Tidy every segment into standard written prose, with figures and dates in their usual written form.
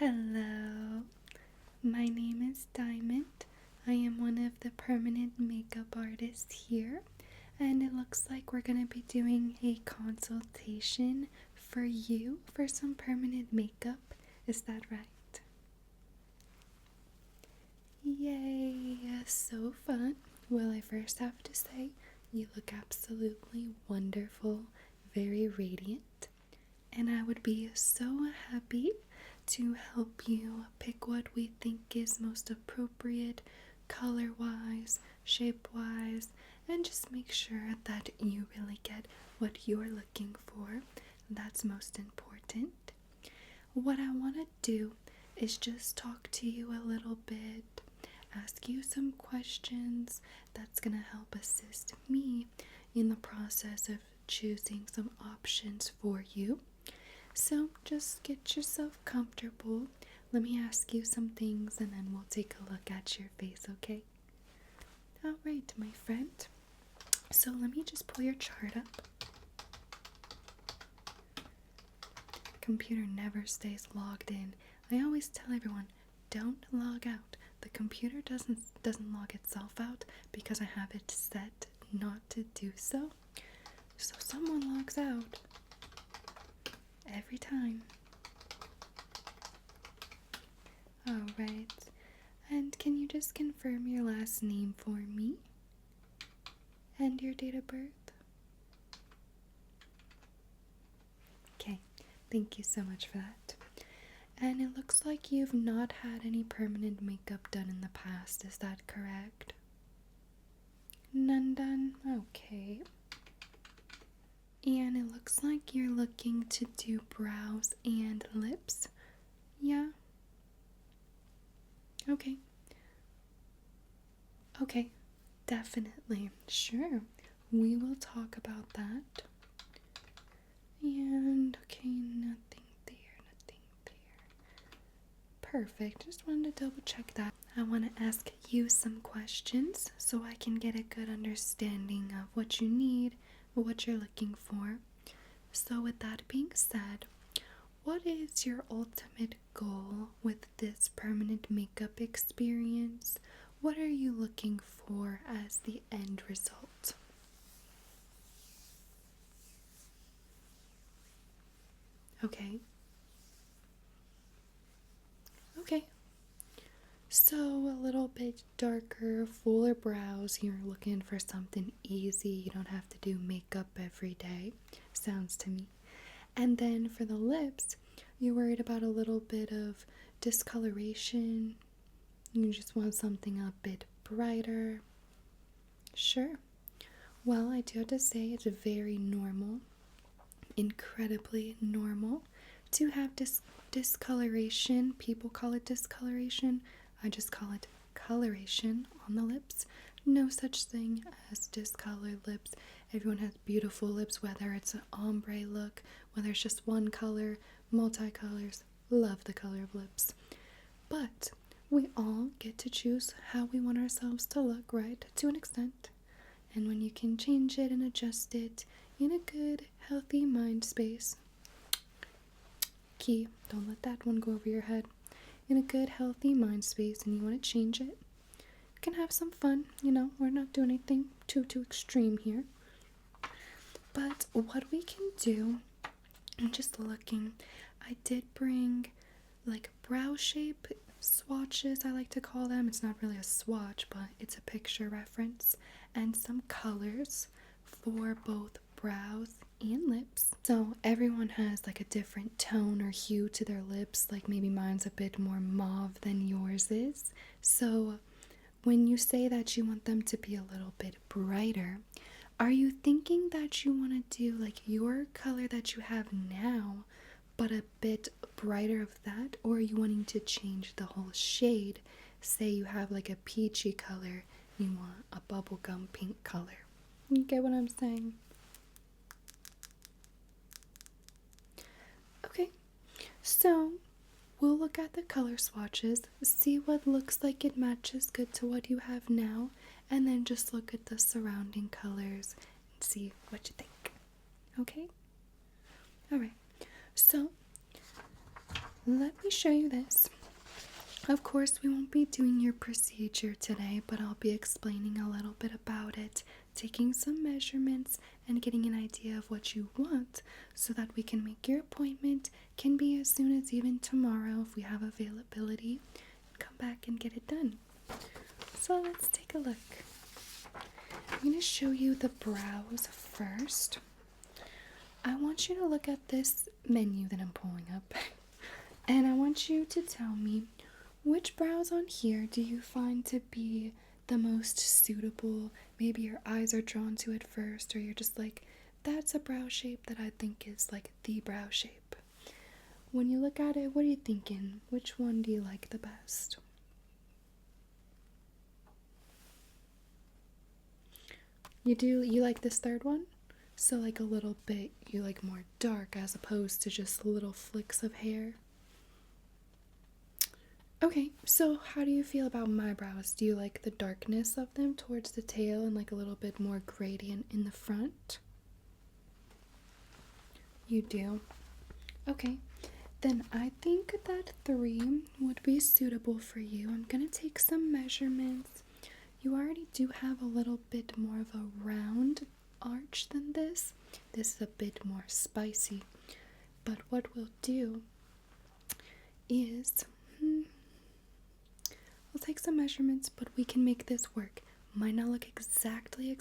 Hello, my name is Diamond. I am one of the permanent makeup artists here, and it looks like we're going to be doing a consultation for you for some permanent makeup. Is that right? Yay, so fun. Well, I first have to say, you look absolutely wonderful, very radiant, and I would be so happy to help you pick what we think is most appropriate color-wise, shape-wise, and just make sure that you really get what you're looking for. That's most important. What I want to do is just talk to you a little bit, ask you some questions that's going to help assist me in the process of choosing some options for you. So just get yourself comfortable. Let me ask you some things and then we'll take a look at your face, okay? Alright, my friend. So let me just pull your chart up. Computer never stays logged in. I always tell everyone, don't log out. The computer doesn't log itself out because I have it set not to do so. So someone logs out every time. Alright, and can you just confirm your last name for me? And your date of birth? Okay, thank you so much for that. And it looks like you've not had any permanent makeup done in the past, is that correct? None done? Okay. And it looks like you're looking to do brows and lips. Yeah? Okay. Okay, definitely. Sure. We will talk about that. And, okay, nothing there, nothing there. Perfect. Just wanted to double check that. I want to ask you some questions so I can get a good understanding of what you need, what you're looking for. So with that being said, what is your ultimate goal with this permanent makeup experience? What are you looking for as the end result? Okay. Okay. So a little bit darker, fuller brows. You're looking for something easy. You don't have to do makeup every day. Sounds to me. And then for the lips, you're worried about a little bit of discoloration. You just want something a bit brighter. Sure. Well, I do have to say it's very normal, incredibly normal, to have discoloration. People call it discoloration. I just call it coloration on the lips. No such thing as discolored lips. Everyone has beautiful lips, whether it's an ombre look, whether it's just one color, multicolors. Love the color of lips. But we all get to choose how we want ourselves to look, right? To an extent. And when you can change it and adjust it in a good, healthy mind space. Key, don't let that one go over your head. In a good, healthy mind space and you want to change it, you can have some fun. We're not doing anything too extreme here. But what we can do, I'm just looking, I did bring like brow shape swatches, I like to call them. It's not really a swatch, but it's a picture reference, and some colors for both brows and lips. So everyone has like a different tone or hue to their lips. Like maybe mine's a bit more mauve than yours is. So when you say that you want them to be a little bit brighter, are you thinking that you want to do like your color that you have now, but a bit brighter of that? Or are you wanting to change the whole shade? Say you have like a peachy color, you want a bubblegum pink color. You get what I'm saying? Okay, so we'll look at the color swatches, see what looks like it matches good to what you have now, and then just look at the surrounding colors and see what you think. Okay? Alright, so let me show you this. Of course, we won't be doing your procedure today, but I'll be explaining a little bit about it, taking some measurements, and getting an idea of what you want so that we can make your appointment. Can be as soon as even tomorrow if we have availability. Come back and get it done. So let's take a look. I'm going to show you the brows first. I want you to look at this menu that I'm pulling up, and I want you to tell me which brows on here do you find to be the most suitable? Maybe your eyes are drawn to it first, or you're just like, that's a brow shape that I think is like the brow shape. When you look at it, what are you thinking? Which one do you like the best? You like this third one? So like a little bit, you like more dark as opposed to just little flicks of hair? Okay, so how do you feel about my brows? Do you like the darkness of them towards the tail and like a little bit more gradient in the front? You do? Okay, then I think that 3 would be suitable for you. I'm gonna take some measurements. You already do have a little bit more of a round arch than this. This is a bit more spicy. But what we'll do is we'll take some measurements, but we can make this work. Might not look exactly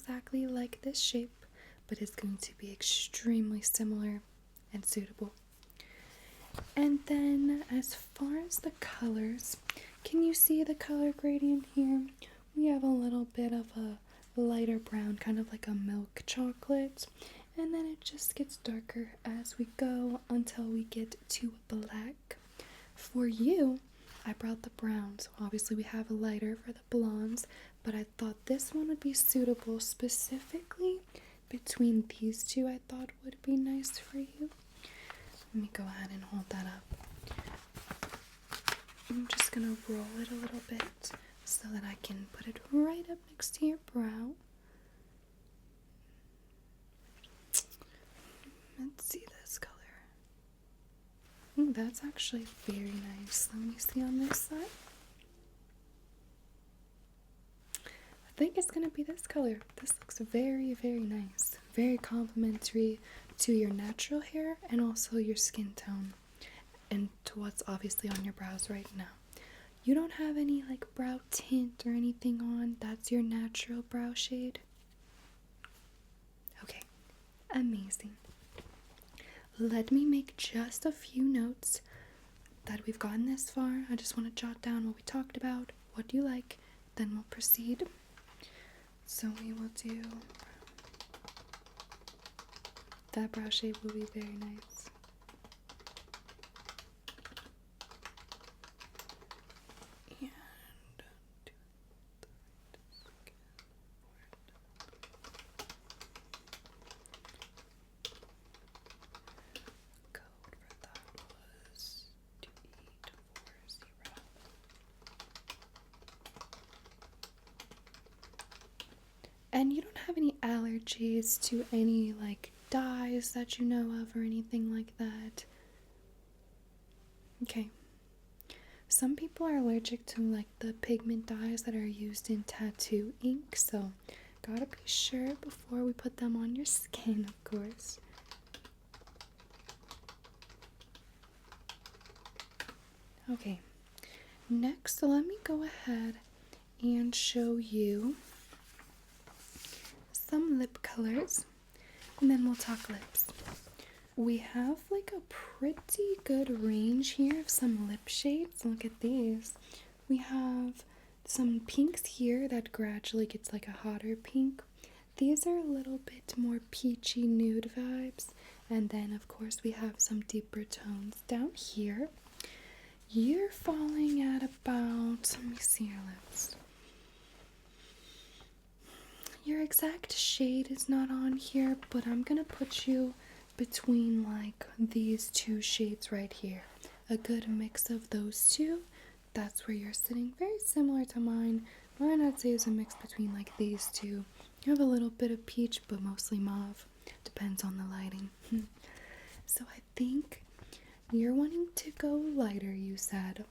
like this shape, but it's going to be extremely similar and suitable. And then as far as the colors, can you see the color gradient here? We have a little bit of a lighter brown, kind of like a milk chocolate, and then it just gets darker as we go until we get to black. For you, I brought the browns. Obviously we have a lighter for the blondes, but I thought this one would be suitable specifically between these two. I thought would be nice for you. Let me go ahead and hold that up. I'm just gonna roll it a little bit so that I can put it right up next to your brow. Let's see this color. Ooh, that's actually very nice. Let me see on this side. I think it's gonna be this color. This looks very, very nice. Very complimentary to your natural hair and also your skin tone and to what's obviously on your brows right now. You don't have any like brow tint or anything on? That's your natural brow shade? Okay, amazing. Let me make just a few notes that we've gotten this far. I just want to jot down what we talked about, what do you like, then we'll proceed. So we will do, that brow shape will be very nice. And you don't have any allergies to any like dyes that you know of or anything like that? Okay. Some people are allergic to like the pigment dyes that are used in tattoo ink, so gotta be sure before we put them on your skin, of course. Okay, next let me go ahead and show you some lip colors, and then we'll talk lips. We have like a pretty good range here of some lip shades. Look at these. We have some pinks here that gradually gets like a hotter pink. These are a little bit more peachy nude vibes, and then of course we have some deeper tones down here. You're falling at about, let me see your lips. Your exact shade is not on here, but I'm gonna put you between like these two shades right here. A good mix of those two. That's where you're sitting. Very similar to mine. Mine I'd say is a mix between like these two. You have a little bit of peach, but mostly mauve. Depends on the lighting. So I think you're wanting to go lighter, you said.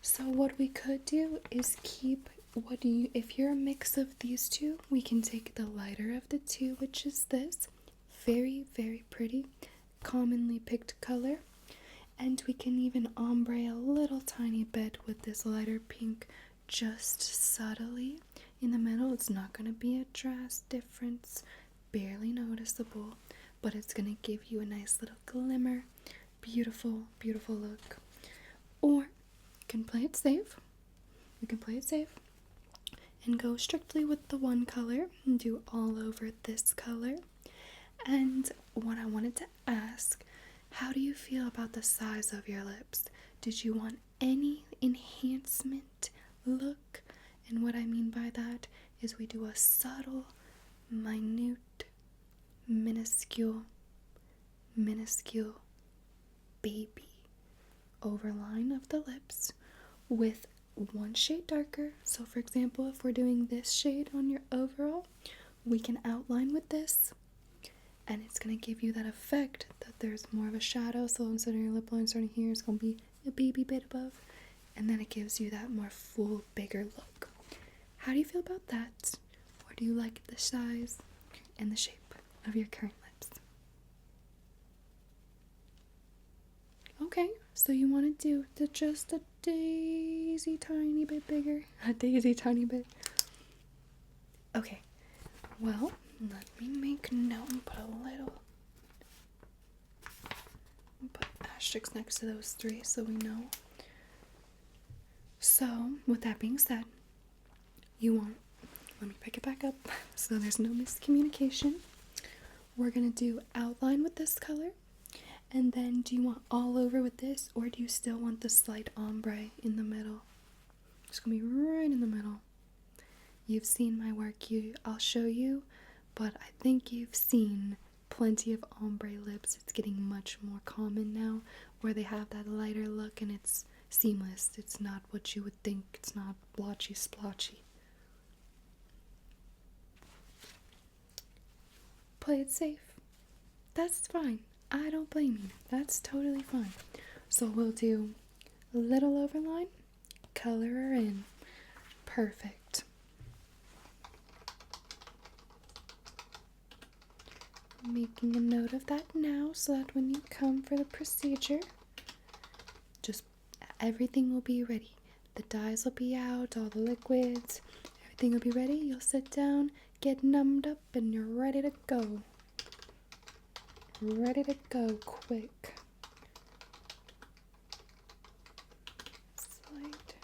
So what we could do is keep if you're a mix of these two, we can take the lighter of the two, which is this very, very pretty, commonly picked color, and we can even ombre a little tiny bit with this lighter pink, just subtly in the middle. It's not going to be a drastic difference, barely noticeable, but it's going to give you a nice little glimmer. Beautiful, beautiful look. Or you can play it safe. We can play it safe and go strictly with the one color and do all over this color. And what I wanted to ask, how do you feel about the size of your lips? Did you want any enhancement look? And what I mean by that is we do a subtle, minute, minuscule baby overline of the lips with one shade darker. So for example, if we're doing this shade on your overall, we can outline with this, and it's going to give you that effect that there's more of a shadow. So instead of your lip line starting here, it's going to be a baby bit above, and then it gives you that more full, bigger look. How do you feel about that? Or do you like the size and the shape of your current lips? Okay, so you want to do just a daisy tiny bit bigger? A daisy tiny bit? Okay, well, let me make a note and put asterisks next to those three so we know. So, with that being said, let me pick it back up so there's no miscommunication. We're going to do outline with this color. And then do you want all over with this, or do you still want the slight ombre in the middle? It's going to be right in the middle. You've seen my work, I'll show you, but I think you've seen plenty of ombre lips. It's getting much more common now, where they have that lighter look and it's seamless. It's not what you would think. It's not blotchy splotchy. Play it safe. That's fine. I don't blame you. That's totally fine. So we'll do a little overline, color her in. Perfect. Making a note of that now so that when you come for the procedure, just everything will be ready. The dyes will be out, all the liquids, everything will be ready. You'll sit down, get numbed up, and you're ready to go. Ready to go quick. Slide.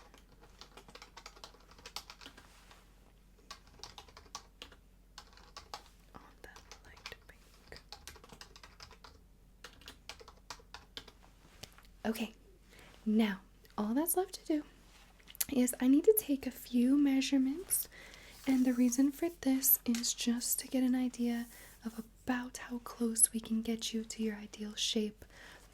On that light pink. Okay, now all that's left to do is I need to take a few measurements, and the reason for this is just to get an idea of about how close we can get you to your ideal shape.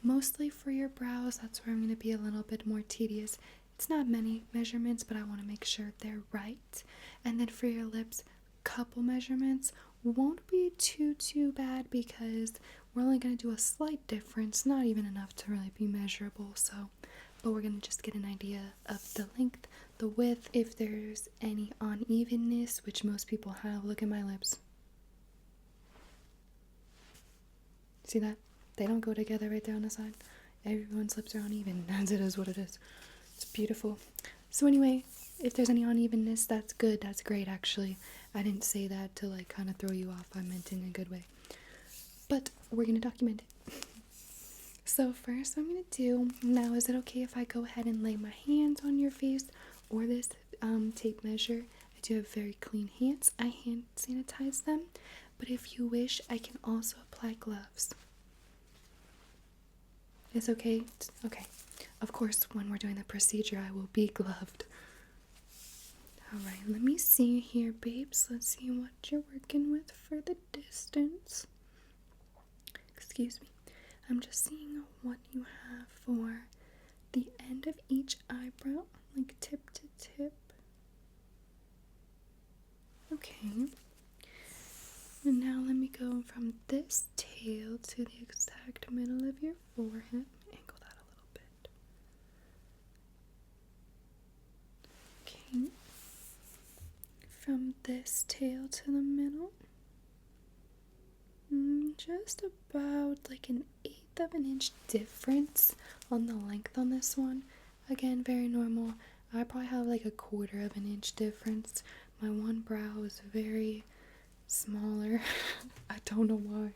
Mostly for your brows, that's where I'm going to be a little bit more tedious. It's not many measurements, but I want to make sure they're right. And then for your lips, couple measurements won't be too bad, because we're only going to do a slight difference, not even enough to really be measurable. But we're going to just get an idea of the length, the width, if there's any unevenness, which most people have. Look at my lips. See that? They don't go together right there on the side. Everyone's lips are uneven, as it is what it is. It's beautiful. So anyway, if there's any unevenness, that's good. That's great, actually. I didn't say that to like kind of throw you off. I meant in a good way. But we're going to document it. So first I'm going to do, now is it okay if I go ahead and lay my hands on your face or this tape measure? I do have very clean hands. I hand sanitize them. But if you wish, I can also apply gloves. It's okay? Okay. Of course, when we're doing the procedure, I will be gloved. Alright, let me see here, babes. Let's see what you're working with for the distance. Excuse me. I'm just seeing what you have for the end of each eyebrow, like tip to tip. Okay. And now let me go from this tail to the exact middle of your forehead and go Okay. From this tail to the middle. Just about like an eighth of an inch difference on the length on this one. Again, very normal. I probably have like a quarter of an inch difference. My one brow is very smaller. I don't know why.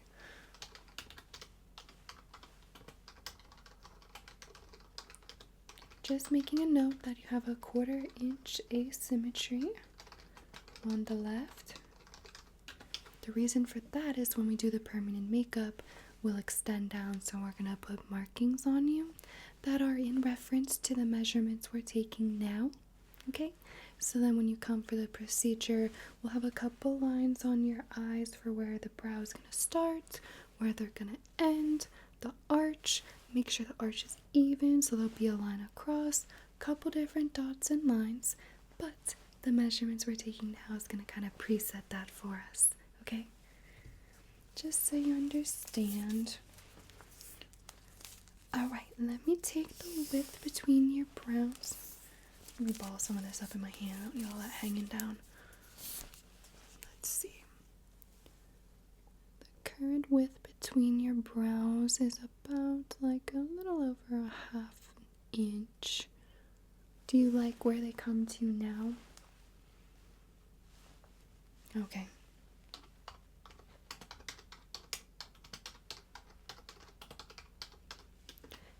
Just making a note that you have a quarter inch asymmetry on the left. The reason for that is when we do the permanent makeup, we'll extend down, so we're gonna put markings on you that are in reference to the measurements we're taking now. Okay, so then when you come for the procedure, we'll have a couple lines on your eyes for where the brow is gonna start, where they're gonna end, the arch. Make sure the arch is even, so there'll be a line across, couple different dots and lines, but the measurements we're taking now is gonna kind of preset that for us. Okay, just so you understand. Alright, let me take the width between your brows. Let me ball some of this up in my hand. I don't need all that hanging down. Let's see. The current width between your brows is about like a little over a half inch. Do you like where they come to now? Okay.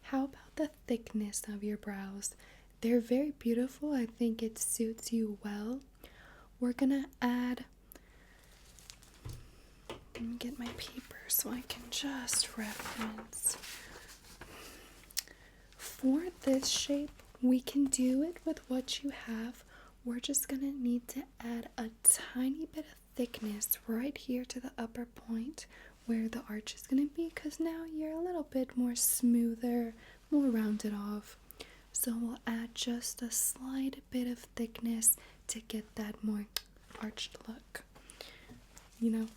How about the thickness of your brows? They're very beautiful. I think it suits you well. We're gonna add, let me get my paper so I can just reference. For this shape, we can do it with what you have. We're just gonna need to add a tiny bit of thickness right here to the upper point where the arch is going to be, because now you're a little bit more smoother, more rounded off. So we'll add just a slight bit of thickness to get that more arched look. You know,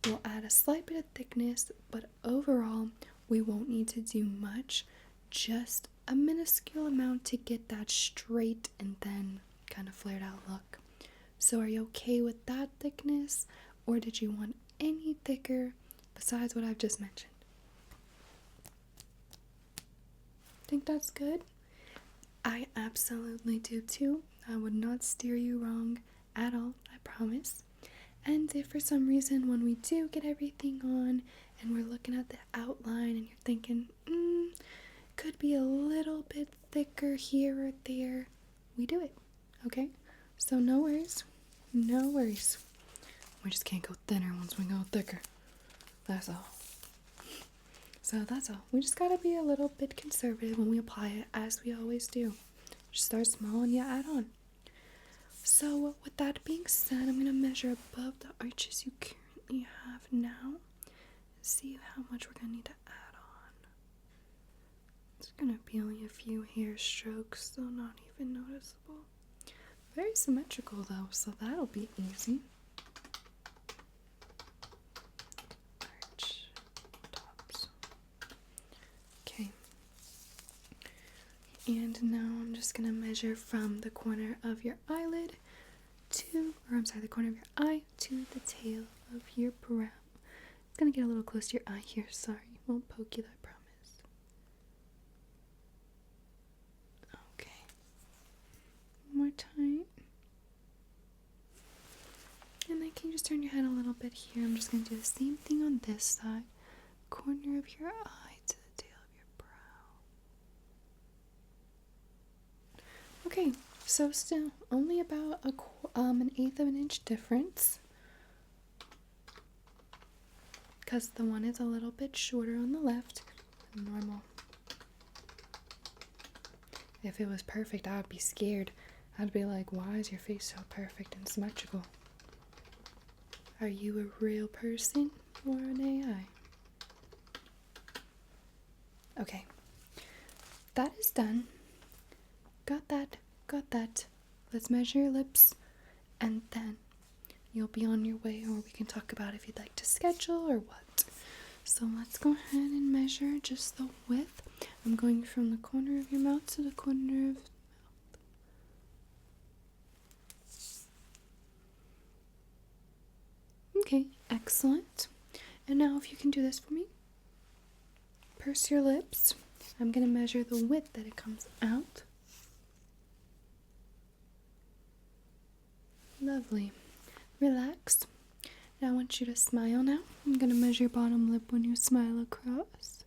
we'll add a slight bit of thickness, but overall we won't need to do much, just a minuscule amount to get that straight and then kind of flared out look. So are you okay with that thickness, or did you want any thicker besides what I've just mentioned? Think that's good? I absolutely do too. I would not steer you wrong at all, I promise. And if for some reason when we do get everything on and we're looking at the outline and you're thinking, could be a little bit thicker here or there, we do it, okay? So no worries, no worries. We just can't go thinner once we go thicker. That's all. So that's all. We just gotta be a little bit conservative when we apply it, as we always do. Just start small and you add on. So with that being said, I'm gonna measure above the arches you currently have now. See how much we're gonna need to add on. It's gonna be only a few hair strokes, so not even noticeable. Very symmetrical though, so that'll be easy. Arch, tops. Okay. And now I'm just gonna measure from the corner of your eyelid the corner of your eye to the tail of your brow. It's gonna get a little close to your eye here, sorry. Won't poke you, I promise. Okay. One more time. And then can you just turn your head a little bit here? I'm just gonna do the same thing on this side. Corner of your eye to the tail of your brow. Okay, so still only about an eighth of an inch difference, because the one is a little bit shorter on the left than normal. If it was perfect, I would be scared. I'd be like, why is your face so perfect and symmetrical? Are you a real person or an AI? Okay, that is done. Got that. Let's measure your lips, and then you'll be on your way, or we can talk about if you'd like to schedule or what. So let's go ahead and measure just the width. I'm going from the corner of your mouth to the corner of Okay, excellent. And now if you can do this for me. Purse your lips. I'm going to measure the width that it comes out. Lovely. Relax. Now I want you to smile now. I'm going to measure your bottom lip when you smile across.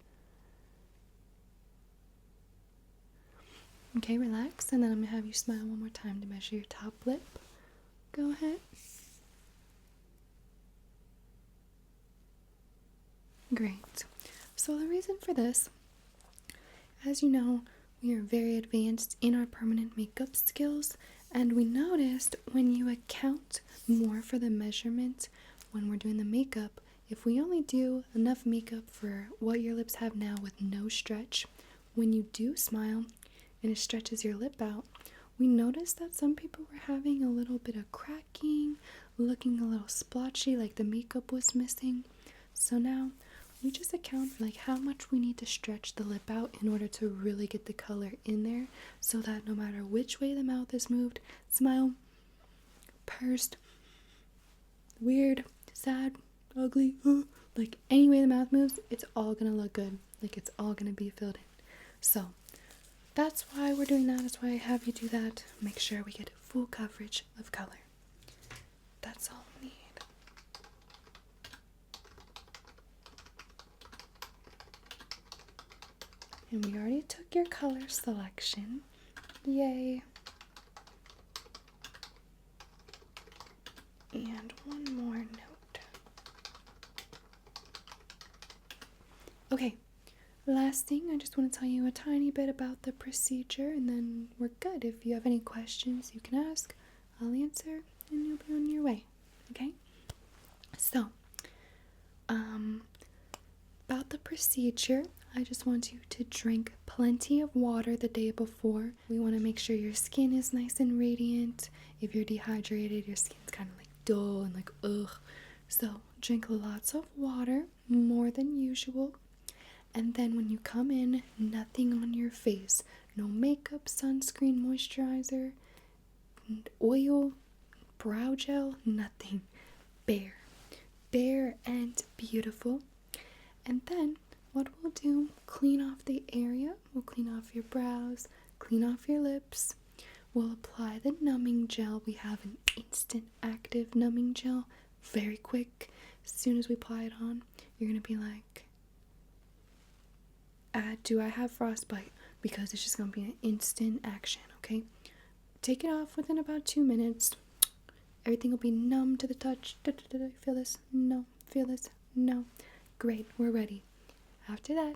Okay, relax. And then I'm going to have you smile one more time to measure your top lip. Go ahead. Great. So the reason for this, as you know, we are very advanced in our permanent makeup skills, and we noticed when you account more for the measurement when we're doing the makeup, if we only do enough makeup for what your lips have now with no stretch, when you do smile and it stretches your lip out, we noticed that some people were having a little bit of cracking, looking a little splotchy, like the makeup was missing. So now we just account for like how much we need to stretch the lip out in order to really get the color in there, so that no matter which way the mouth is moved, smile, pursed, weird, sad, ugly, like any way the mouth moves, it's all gonna look good. Like it's all gonna be filled in. So that's why we're doing that. That's why I have you do that. Make sure we get full coverage of color. That's all we need. And we already took your color selection. Yay. And one more note. Okay, last thing, I just want to tell you a tiny bit about the procedure, and then we're good. If you have any questions, you can ask. I'll answer, and you'll be on your way. Okay? So, about the procedure, I just want you to drink plenty of water the day before. We want to make sure your skin is nice and radiant. If you're dehydrated, your skin's kind of like dull and like ugh. So drink lots of water, more than usual. And then when you come in, nothing on your face. No makeup, sunscreen, moisturizer, oil, brow gel, nothing. Bare. Bare and beautiful. And then what we'll do, clean off the area. We'll clean off your brows, clean off your lips. We'll apply the numbing gel. We have an instant active numbing gel, very quick. As soon as we apply it on, you're gonna be like, do I have frostbite? Because it's just gonna be an instant action, okay? Take it off within about 2 minutes. Everything will be numb to the touch. Feel this? No. Feel this? No. Great, we're ready. After that,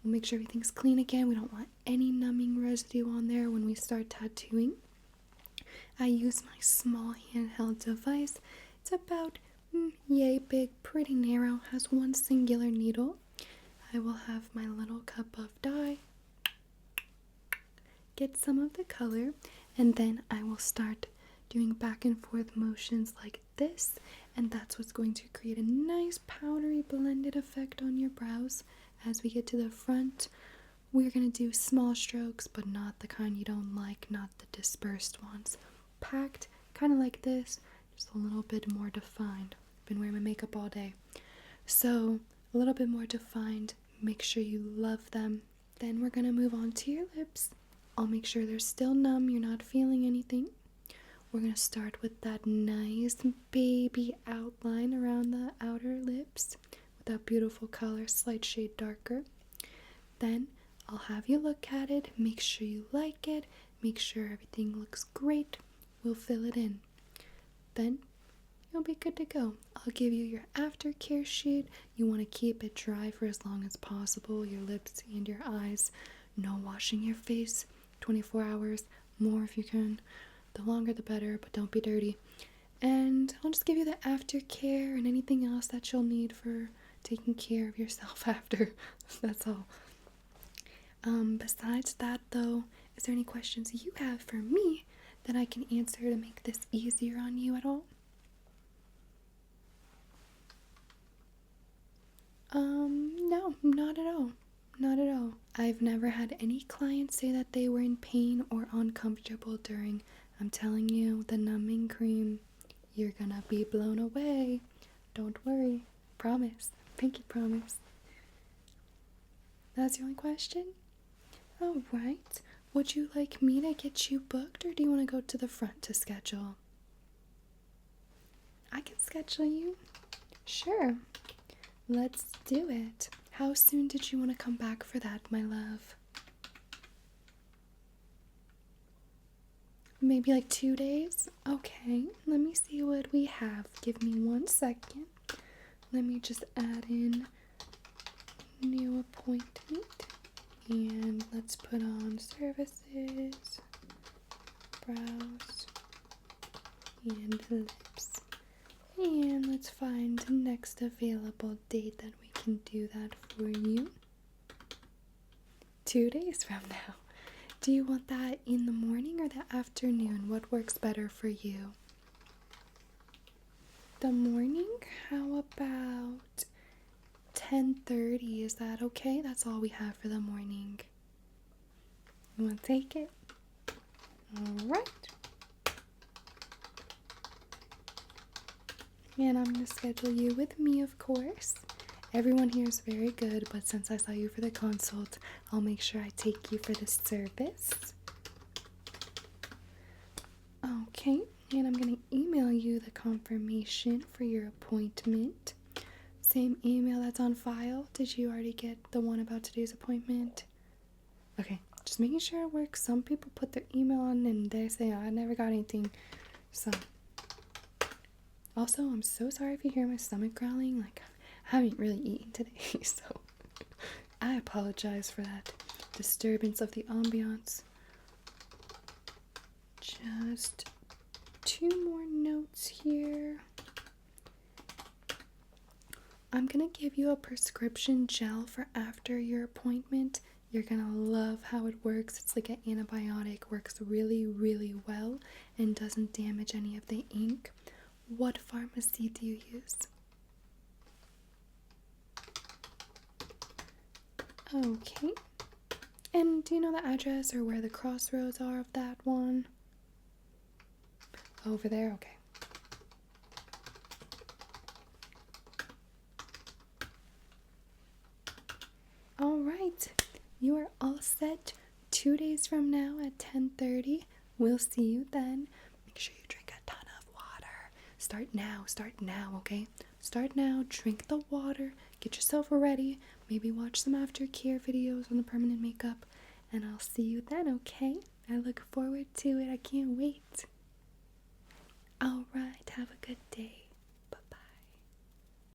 we'll make sure everything's clean again. We don't want any numbing residue on there when we start tattooing. I use my small handheld device. It's about yay big, pretty narrow, has one singular needle. I will have my little cup of dye, get some of the color, and then I will start doing back and forth motions like this, and that's what's going to create a nice powdery blended effect on your brows. As we get to the front, we're going to do small strokes, but not the kind you don't like, not the dispersed ones. Packed, kind of like this, just a little bit more defined. I've been wearing my makeup all day, so a little bit more defined. Make sure you love them. Then we're going to move on to your lips. I'll make sure they're still numb, you're not feeling anything. We're going to start with that nice baby outline around the outer lips with that beautiful color, slight shade darker. Then I'll have you look at it, make sure you like it, make sure everything looks great. We'll fill it in. Then you'll be good to go. I'll give you your aftercare sheet. You want to keep it dry for as long as possible, your lips and your eyes. No washing your face, 24 hours, more if you can. The longer the better, but don't be dirty. And I'll just give you the aftercare and anything else that you'll need for taking care of yourself after. That's all. Besides that though, is there any questions you have for me that I can answer to make this easier on you at all? No, not at all. Not at all. I've never had any clients say that they were in pain or uncomfortable during, I'm telling you, the numbing cream. You're gonna be blown away. Don't worry. Promise. Pinky promise. That's the only question? Alright. Would you like me to get you booked, or do you want to go to the front to schedule? I can schedule you. Sure. Let's do it. How soon did you want to come back for that, my love? Maybe like 2 days? Okay, let me see what we have. Give me 1 second. Let me just add in new appointment. And let's put on services, brows, and lips. And let's find the next available date that we can do that for you. 2 days from now. Do you want that in the morning or the afternoon? What works better for you? The morning? How about 10:30? Is that okay? That's all we have for the morning. You want to take it? Alright. And I'm going to schedule you with me, of course. Everyone here is very good, but since I saw you for the consult, I'll make sure I take you for the service. Okay, and I'm going to email you the confirmation for your appointment. Same email that's on file. Did you already get the one about today's appointment? Okay, just making sure it works. Some people put their email on and they say, oh, I never got anything. So, also, I'm so sorry if you hear my stomach growling. Like, I haven't really eaten today, so I apologize for that disturbance of the ambiance. Just 2 more notes here. I'm gonna give you a prescription gel for after your appointment. You're gonna love how it works. It's like an antibiotic, works really, really well, and doesn't damage any of the ink. What pharmacy do you use? Okay. And do you know the address or where the crossroads are of that one? Over there? Okay. Alright. You are all set. 2 days from now at 10:30. We'll see you then. Make sure you drink a ton of water. Start now, okay? Start now, drink the water, get yourself ready, maybe watch some aftercare videos on the permanent makeup, and I'll see you then, okay? I look forward to it. I can't wait. Alright, have a good day.